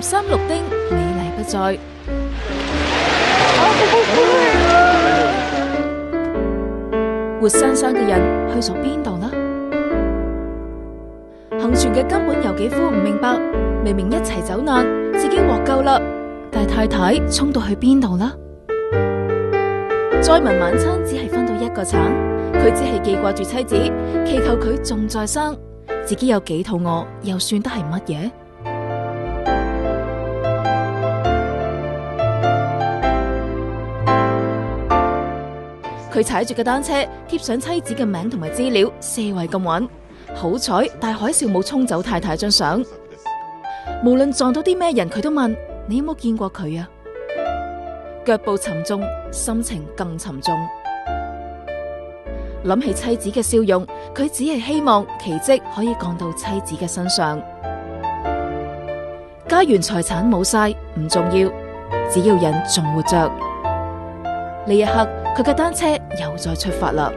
三綠丁，美麗不再。活生生嘅人去咗邊度呢？幸存嘅根本有幾夫唔明白，明明一齊走難，自己獲救啦，但太太衝到去邊度呢？再聞晚餐只係分到一個橙，佢只係記掛住妻子，祈求佢仲在生，自己有幾肚餓，又算得係乜嘢？佢踩住嘅單車，貼上妻子嘅名同埋資料，4位咁穩。好彩大海嘯冇沖走太太張相。無論撞到啲咩人，佢都問：你有冇見過佢啊？腳步沉重，心情更沉重。諗起妻子嘅笑容，佢只係希望奇蹟可以降到妻子嘅身上。家園財產冇晒唔重要，只要人仲活着。呢一刻，佢嘅單車又再出發啦。